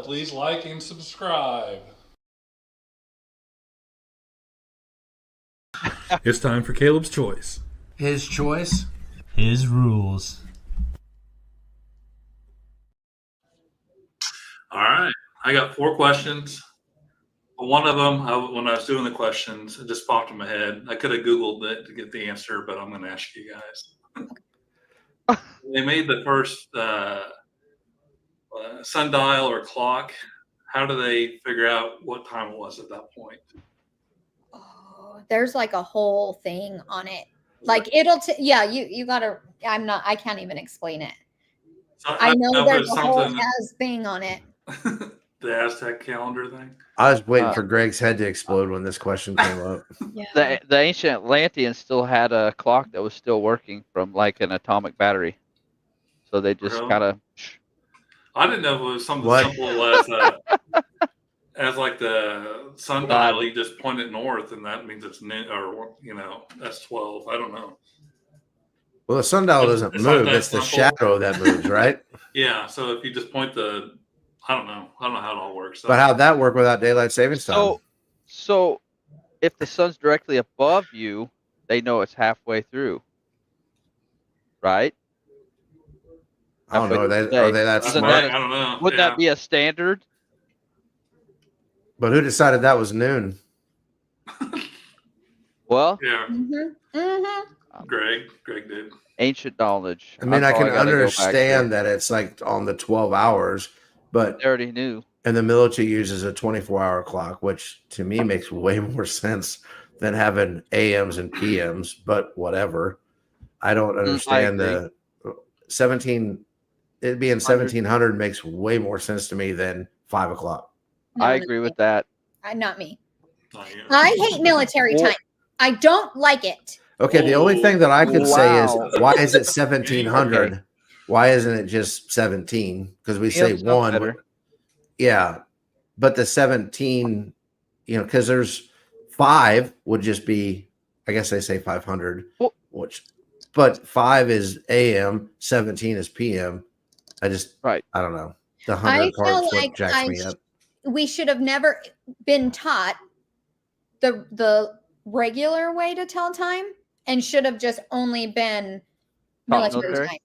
please like and subscribe. It's time for Caleb's Choice. His choice. His rules. All right. I got 4 questions. One of them, when I was doing the questions, it just popped in my head. I could have Googled it to get the answer, but I'm going to ask you guys. They made the first sundial or clock. How do they figure out what time it was at that point? Oh, there's like a whole thing on it. Like it'll, you gotta, I can't even explain it. So I know there's a whole something thing on it. the Aztec calendar thing. I was waiting for Greg's head to explode when this question came up. Yeah. The ancient Atlanteans still had a clock that was still working from like an atomic battery. So they just Really? kind of. I didn't know if it was something simple as like the sundial. You just point it north, and that means it's noon, or that's 12. I don't know. Well, the sundial doesn't move; it's the shadow that moves, right? Yeah. So if you just point I don't know how it all works. But how'd that work without daylight savings time? So if the sun's directly above you, they know it's halfway through, right? I don't know. Are they that smart? I don't know. Wouldn't that be a standard? But who decided that was noon? Well, yeah. Greg did. Ancient knowledge. I mean, I can understand that it's like on the 12 hours, but they already knew. And the military uses a 24-hour clock, which to me makes way more sense than having AMs and PMs, but whatever. I don't understand the 17. It being 1700 makes way more sense to me than 5 o'clock. No, I agree with that. Not me. I hate military time. I don't like it. Okay, the only thing that I could say is, why is it 1700? Okay. Why isn't it just 17? Because we say 1. Yeah, but the 17, because there's 5 would just be, I guess they say 500, but 5 is AM, 17 is PM. I don't know. The 100 part's what jacks me up. We should have never been taught the regular way to tell time and should have just only been military time.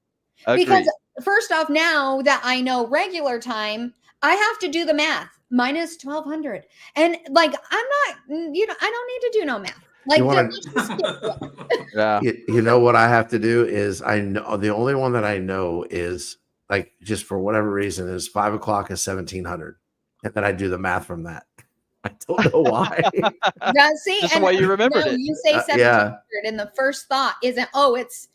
Agreed. Because first off, now that I know regular time, I have to do the math minus 1200. And like, I'm not, I don't need to do no math. Like, yeah. You know what I have to do is I know the only one that I know is like, just for whatever reason, is 5 o'clock is 1700. And then I do the math from that. I don't know why. See, that's the way you remembered it. You say 1700 and the first thought isn't, it's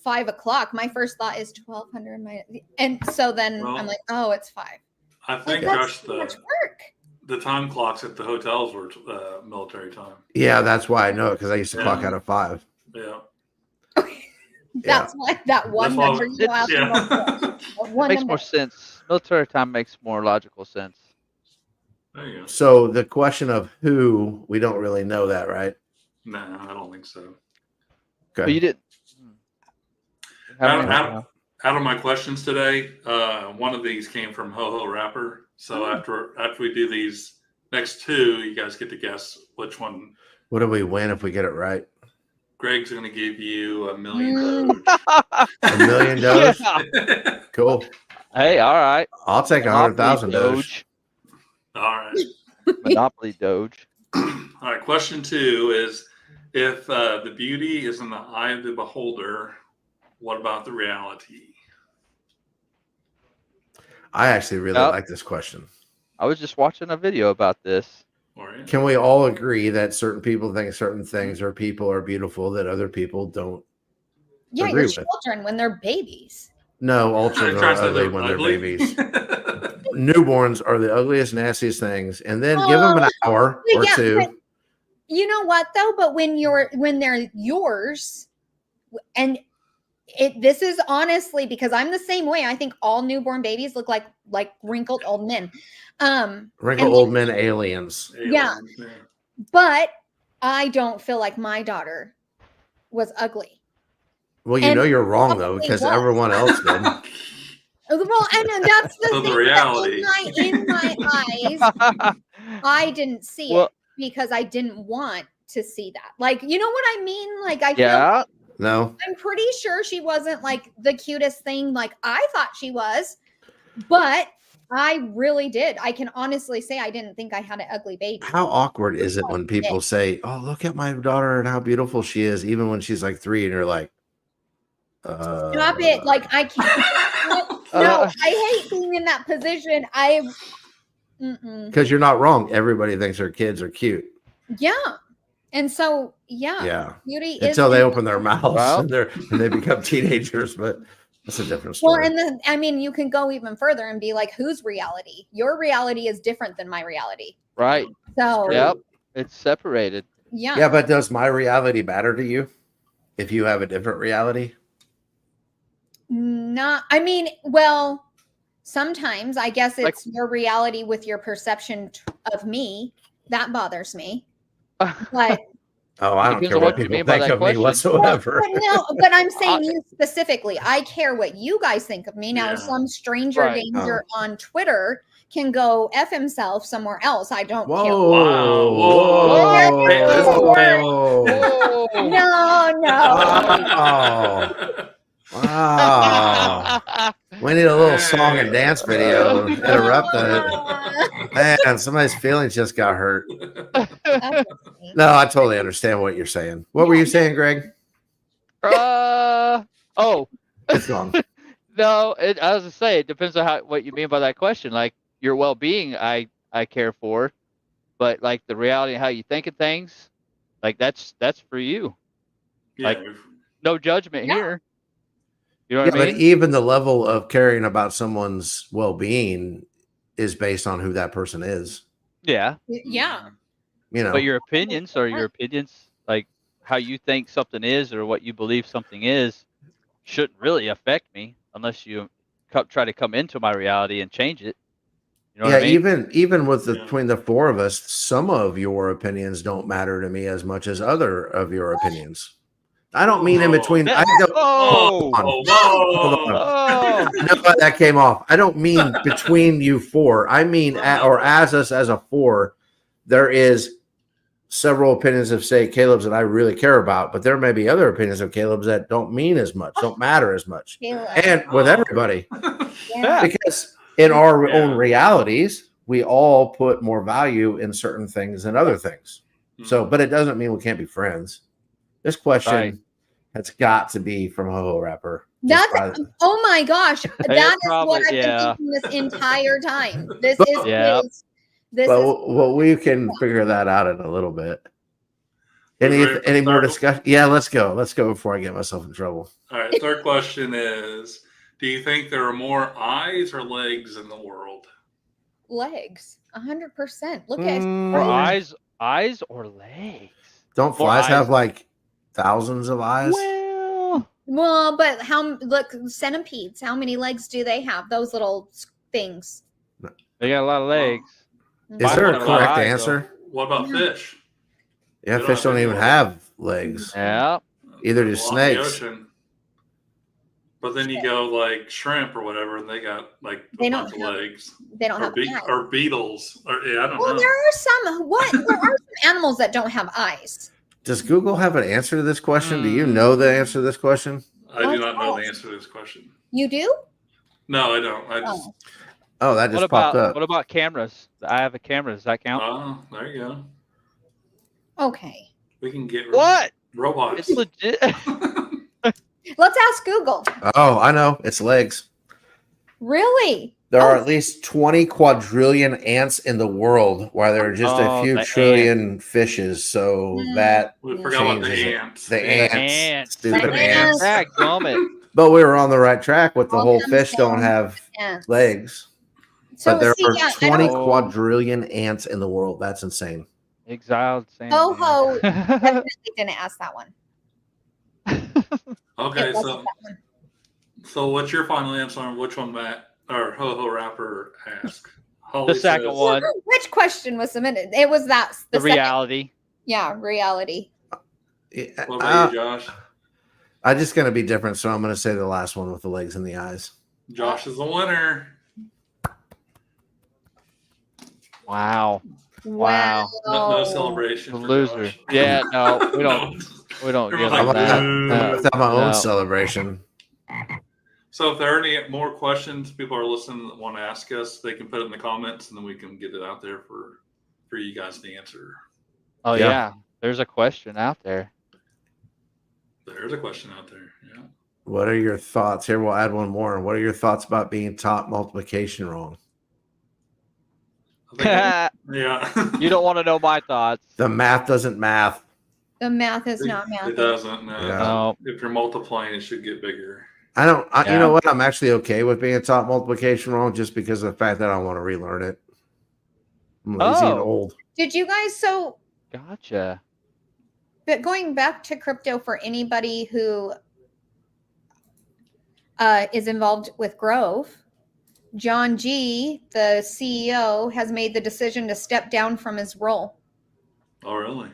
5 o'clock. My first thought is 1200. And so then I'm like, it's 5. I think, Josh, the time clocks at the hotels were military time. Yeah, that's why I know it, because I used to clock out at 5. Yeah. That's why that one number you have to makes more sense. Military time makes more logical sense. There you go. So the question of who, we don't really know that, right? No, I don't think so. Okay. But you did. Out of my questions today, one of these came from Ho Ho Rapper. So after we do these next 2, you guys get to guess which one. What do we win if we get it right? Greg's going to give you $1 million. $1 million Doge? Yeah. Cool. Hey, all right. I'll take 100,000 Doge. All right. Monopoly Doge. All right. Question 2 is, if the beauty is in the eye of the beholder, what about the reality? I actually really like this question. I was just watching a video about this. Can we all agree that certain people think certain things or people are beautiful that other people don't agree your with? Children when they're babies. No, all children are ugly when they're babies. Newborns are the ugliest, nastiest things. And then give them an hour or 2. But you know what though? But when they're yours, and this is honestly because I'm the same way. I think all newborn babies look like wrinkled old men. Wrinkled old men aliens. Yeah. But I don't feel like my daughter was ugly. Well, you're wrong though, because everyone else did. Well, and that's the So the thing. reality. That in my eyes, I didn't see Well- it because I didn't want to see that. Like, you know what I mean? Like, I feel Yeah. No. I'm pretty sure she wasn't like the cutest thing like I thought she was, but I really did. I can honestly say I didn't think I had an ugly baby. How awkward is it when people say, "Oh, look at my daughter and how beautiful she is," even when she's like 3, and you're like, Stop it. Like, I can't. No, I hate being in that position. because you're not wrong. Everybody thinks their kids are cute. Yeah. And so, yeah. Yeah, Beauty is until they open their mouths Well. and they become teenagers. But that's a different well, story. and then I mean, you can go even further and be like, whose reality? Your reality is different than my reality. Right. So, Yep. It's separated. yeah. Yeah, but does my reality matter to you if you have a different reality? Not, I mean, well, sometimes I guess Like- it's your reality with your perception of me that bothers me. But Oh, I don't Depends care on what what you people mean by think that of me question. whatsoever. But no, but I'm saying you specifically. I care what you guys think of me. Now, Yeah. some stranger Right. danger on Twitter can go F himself somewhere else. I don't care. Whoa! Wow, whoa. Hey, this is Whoa! Oh. No, no. Wow! We need a little song and dance video. Interrupt the man. Somebody's feelings just got hurt. No, I totally understand what you're saying. What were you saying, Greg? Oh, It's gone. no, I was gonna say it depends on what you mean by that question. Like your well-being, I care for, but like the reality of how you think of things, like that's for you. Yeah, Like- No judgment Yeah. here. You know Yeah, what I but mean? even the level of caring about someone's well-being is based on who that person is. Yeah, Yeah. You know, but your opinions are your opinions. Like how you think something is or what you believe something is shouldn't really affect me unless you try to come into my reality and change it. You know yeah, what I mean? even with Yeah. between the four of us, some of your opinions don't matter to me as much as other of your opinions. I don't mean in between. I don't. Oh, Oh, whoa. oh, I know why that came off. I don't mean between you four. I mean, or as us as a four, there is several opinions of, say, Caleb's that I really care about, but there may be other opinions of Caleb's that don't mean as much, don't matter as much. Caleb. And with everybody, Yeah. because in our Yeah. own realities, we all put more value in certain things than other things. So, but it doesn't mean we can't be friends. This question Right. has got to be from Ho Ho Rapper. That's oh my gosh. That is probably- what I've yeah. been thinking this entire time. This But- is Yep. this But is well, we can figure that out in a little bit. Ready for Any more third? discussion? Yeah, let's go. Let's go before I get myself in trouble. All right, third question is, do you think there are more eyes or legs in the world? legs. 100%. Look at Mm, or Right. eyes or legs. Don't More flies eyes. have like thousands of eyes? Well, Well, but look, centipedes, how many legs do they have? Those little things. they got a lot of legs. Is Mine there a don't have a lot of correct eyes, answer? What about fish? Yeah, They fish don't don't have even any have legs. Yeah. Either do Well, in the snakes. ocean. But then you go like shrimp or whatever, and they got like They a don't bunch of have- legs. They don't Or, have eyes. or beetles. Or yeah, I don't Well, know. there are some. What? There are some animals that don't have eyes. Does Google have an answer to this question? Do you know the answer to this question? I do not know the answer to this question. You do? No, I don't. I just Oh. Oh, that just What popped about up. what about cameras? I have a camera. Does that count? oh, there you go. Okay. We can get What? robots. It's legit. Let's ask Google. Oh, I know. It's legs. Really? There are Oh. at least 20 quadrillion ants in the world, while there are just a Oh, few the trillion fishes. So Mm. that We forgot about the changes it. ants. The Yeah. ants, ants. stupid The ants. ants. Dadgummit. But we were on the right track with the All whole comes fish don't down have Ants. legs. So But there see, are yeah, 20 I don't, quadrillion ants in the world. That's insane. Exiled sand. Ho ho definitely didn't ask that one. Okay, It wasn't so that one. so what's your final answer on which one Matt or Ho Ho Rapper asked? The second one. Which question was submitted? It was that The second- reality. Yeah, reality. Yeah, What about you, Josh? I'm just going to be different, so I'm going to say the last one with the legs and the eyes. Josh is the winner. Wow. Wow. No celebration. The for loser. Josh. Yeah, no, we don't. We don't give Everyone's them like, that. "Boo." I'm gonna have my own No. celebration. So if there are any more questions people are listening that want to ask us, they can put it in the comments and then we can get it out there for you guys to answer. Oh Yeah. yeah. There's a question out there. There's a question out there. Yeah. What are your thoughts? Here, we'll add one more. What are your thoughts about being taught multiplication wrong? I think yeah. You don't want to know my thoughts. The math doesn't math. The math is not math. It doesn't. No. Yeah. No. If you're multiplying, it should get bigger. I don't. You Yeah. know what? I'm actually okay with being taught multiplication wrong, just because of the fact that I don't want to relearn it. I'm lazy and Oh. old. Did you guys Gotcha. but going back to crypto for anybody who is involved with Grove, John G, the CEO, has made the decision to step down from his role. Oh, really?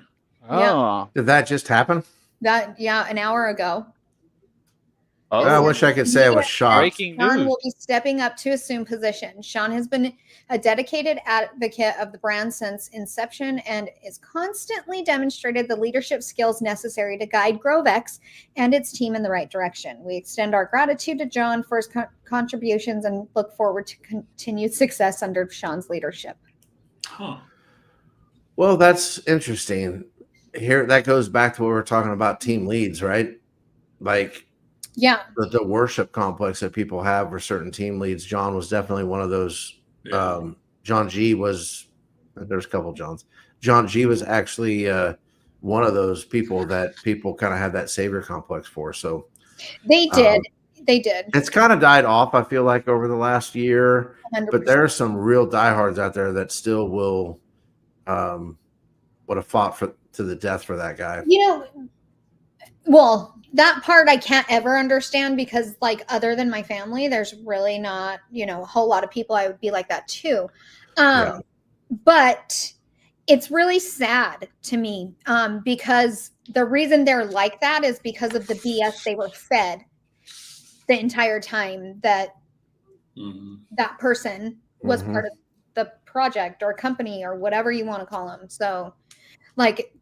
Yeah. Oh. Did that just happen? An hour ago. Oh. I wish I could say I was shocked. Breaking Sean news. will be stepping up to assume position. Sean has been a dedicated advocate of the brand since inception and is constantly demonstrated the leadership skills necessary to guide GroveX and its team in the right direction. We extend our gratitude to John for his contributions and look forward to continued success under Sean's leadership. Huh. Well, that's interesting. Here, that goes back to what we were talking about team leads, right? Like Yeah. the worship complex that people have for certain team leads. John was definitely one of those. Yeah. John G was. There's a couple Johns. John G was actually one of those people that people kind of have that savior complex for. So They did. They did. it's kind of died off, I feel like, over the last year. 100%. But there are some real diehards out there that still will would have fought to the death for that guy. Well, that part I can't ever understand because, like, other than my family, there's really not, a whole lot of people I would be like that too. Yeah. But it's really sad to me because the reason they're like that is because of the BS they were fed the entire time that that person was Mhm. part of the project or company or whatever you want to call them. So, like,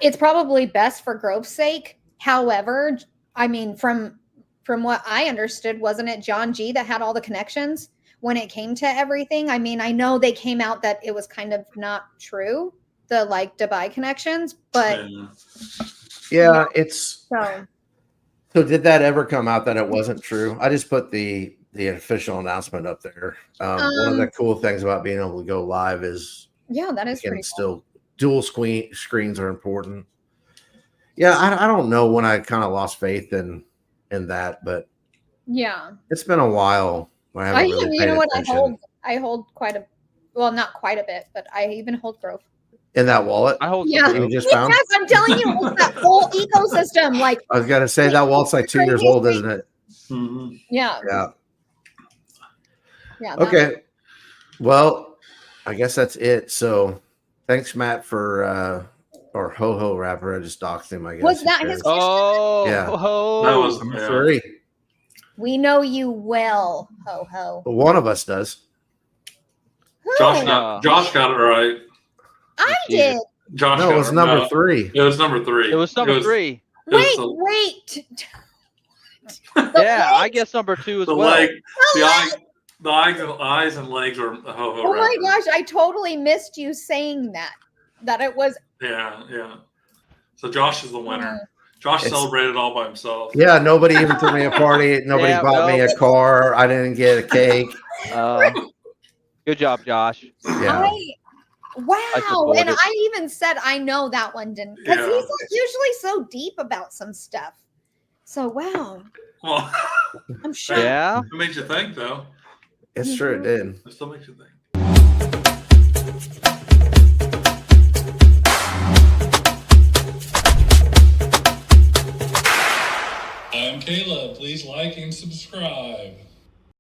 it's probably best for Grove's sake. However, I mean, from what I understood, wasn't it John G that had all the connections when it came to everything? I mean, I know they came out that it was kind of not true, the like Dubai connections, but Yeah, it's. so So did that ever come out that it wasn't true? I just put the official announcement up there. One of the cool things about being able to go live is yeah, that is you can pretty cool. still dual screens are important. Yeah, I don't know when I kind of lost faith in that, but Yeah. it's been a while. I haven't really you paid know what? attention. I hold quite a, well, not quite a bit, but I even hold Grove. In that wallet. I hold Yeah. You just found? Yes, I'm telling you, it's that whole ecosystem. Like, I was gonna say that wallet's like 2 years old, isn't it? yeah, Yeah. yeah. Okay. Well, I guess that's it. So thanks, Matt, for or Ho Ho Rapper. I just doxed him, I guess. Was Who that cares? his- Oh, Yeah. That was Number yeah. 3. We know you well, ho ho. One of us does. Who? Josh got it right. I Jesus. did. Josh No, got it was it number right. 3. It was number 3. It was number 3. It was Wait. Yeah, I guess number 2 as the well. leg, the eyes and legs were a ho ho. Oh my gosh, I totally missed you saying that it was. Yeah. So Josh is the winner. Josh It's- celebrated all by himself. Yeah, nobody even threw me a party. Nobody Yeah, bought me well- a car. I didn't get a cake. Good job, Josh. Yeah. Wow. support And it. I even said I know that one didn't because Yeah. he's like usually so deep about some stuff. So wow. Well, I'm shocked. Yeah. it made you think, though. It's true, it did. It still makes you think. I'm Caleb. Please like and subscribe.